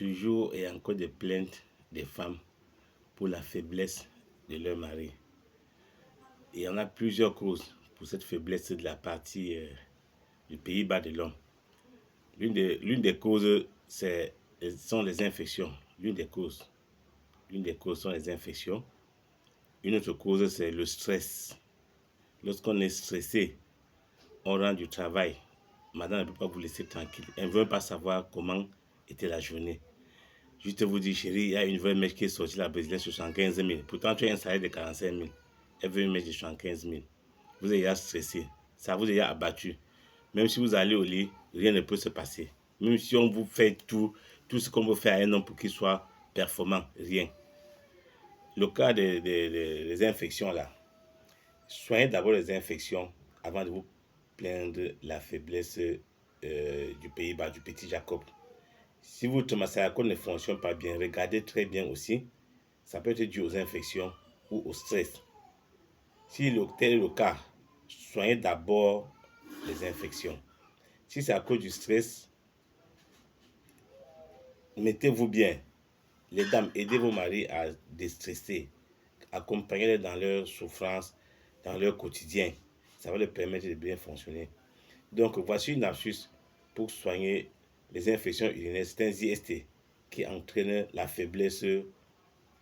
toujours et encore des plaintes des femmes pour la faiblesse de leur mari. Et il y en a plusieurs causes pour cette faiblesse de la partie du pays bas de l'homme. L'une des causes sont les infections. L'une des causes sont les infections. Une autre cause, c'est le stress. Lorsqu'on est stressé, on rentre du travail. Madame ne peut pas vous laisser tranquille. Elle ne veut pas savoir comment était la journée. Juste vous dire, chérie, il y a une nouvelle mèche qui est sortie, la brésilienne, sur 75 000. Pourtant, tu as un salaire de 45 000. Elle veut une mèche de 75 000. Vous êtes déjà stressé. Ça vous a abattu. Même si vous allez au lit, rien ne peut se passer. Même si on vous fait tout ce qu'on veut faire à un homme pour qu'il soit performant, rien. Le cas des infections là, soignez d'abord les infections avant de vous plaindre de la faiblesse du pays bas, du petit Jacob. Si votre massération ne fonctionne pas bien, regardez très bien aussi. Ça peut être dû aux infections ou au stress. Si tel est le cas, soignez d'abord les infections. Si c'est à cause du stress, mettez-vous bien. Les dames, aidez vos maris à déstresser. Accompagnez-les dans leur souffrance, dans leur quotidien. Ça va leur permettre de bien fonctionner. Donc, voici une astuce pour soigner les infections urinaires. C'est un IST qui entraîne la faiblesse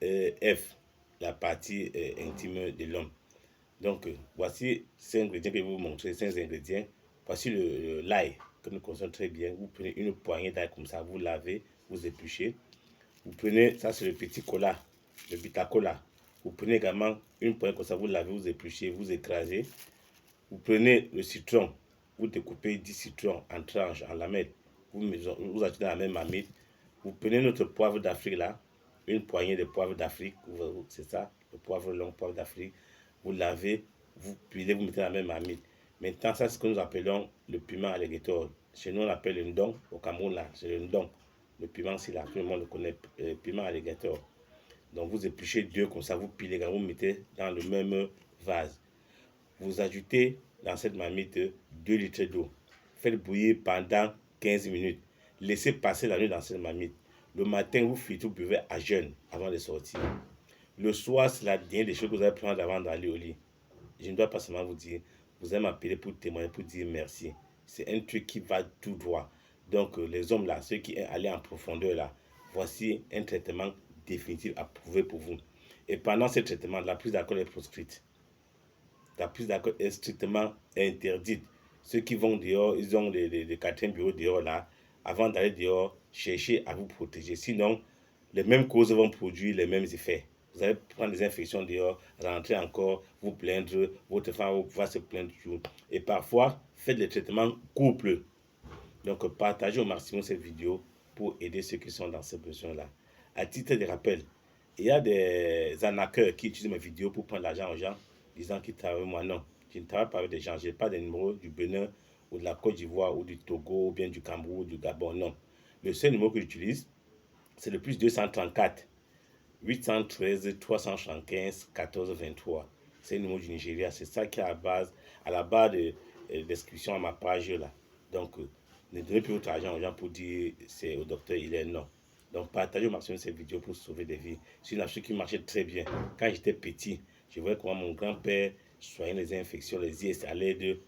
F, la partie intime de l'homme. Donc, voici 5 ingrédients que je vais vous montrer. 5 ingrédients. Voici l'ail que nous consommons très bien. Vous prenez une poignée d'ail comme ça, vous lavez, vous épluchez. Vous prenez, ça c'est le petit cola, le bitacola. Vous prenez également une poignée comme ça, vous lavez, vous épluchez, vous écrasez. Vous prenez le citron, vous découpez 10 citrons en tranches, en lamelles. Vous achetez dans la même marmite. Vous prenez notre poivre d'Afrique là, une poignée de poivre d'Afrique, c'est ça, le poivre long, poivre d'Afrique. Vous lavez, vous pilez, vous mettez dans la même marmite. Maintenant, ça c'est ce que nous appelons le piment alligator. Chez nous, on l'appelle le ndong. Au Cameroun, là, c'est le ndong. Le piment, c'est là, tout le monde le connaît, piment alligator. Donc, vous épluchez deux comme ça, vous pilez, vous mettez dans le même vase. Vous ajoutez dans cette marmite 2 litres d'eau. Faites bouillir pendant 15 minutes. Laissez passer la nuit dans cette marmite. Le matin, vous filtrez, vous buvez à jeûne avant de sortir. Le soir, c'est la dernière des choses que vous allez prendre avant d'aller au lit. Je ne dois pas seulement vous dire, vous allez m'appeler pour témoigner, pour dire merci. C'est un truc qui va tout droit. Donc, les hommes là, ceux qui sont allés en profondeur là, voici un traitement définitif approuvé pour vous. Et pendant ce traitement, la prise d'alcool est proscrite. La prise d'alcool est strictement interdite. Ceux qui vont dehors, ils ont des quatrièmes bureaux dehors là, avant d'aller dehors, cherchez à vous protéger. Sinon, les mêmes causes vont produire les mêmes effets. Vous allez prendre des infections dehors, rentrer encore, vous plaindre, votre femme va se plaindre toujours. Et parfois, faites des traitements couple. Donc, partagez au maximum cette vidéo pour aider ceux qui sont dans ces besoins-là. À titre de rappel, il y a des arnaqueurs qui utilisent mes vidéos pour prendre l'argent aux gens, disant qu'ils travaillent avec moi. Non, je ne travaille pas avec des gens. Je n'ai pas des numéros du Bénin ou de la Côte d'Ivoire ou du Togo ou bien du Cameroun ou du Gabon. Non. Le seul numéro que j'utilise, c'est le plus 234 813 375 14 23. C'est le numéro du Nigeria. C'est ça qui est à la barre de description à ma page là. Donc, ne donnez plus votre argent aux gens pour dire c'est au docteur, il est non. Donc, partagez au maximum cette vidéo pour sauver des vies. C'est une astuce qui marchait très bien. Quand j'étais petit, je voyais comment mon grand-père soignait les infections, les IS à l'aide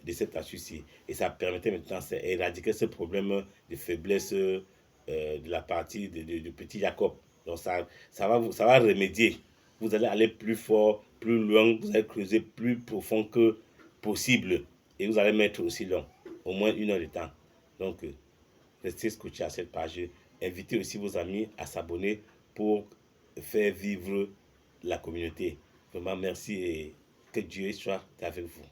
de cette astuce-ci. Et ça permettait maintenant d'éradiquer ce problème de faiblesse de la partie du petit Jacob. Donc, ça va remédier. Vous allez aller plus fort, plus loin, vous allez creuser plus profond que possible. Et vous allez mettre aussi long, au moins 1 heure de temps. Donc, restez scotché à cette page. Invitez aussi vos amis à s'abonner pour faire vivre la communauté. Vraiment, merci et que Dieu soit avec vous.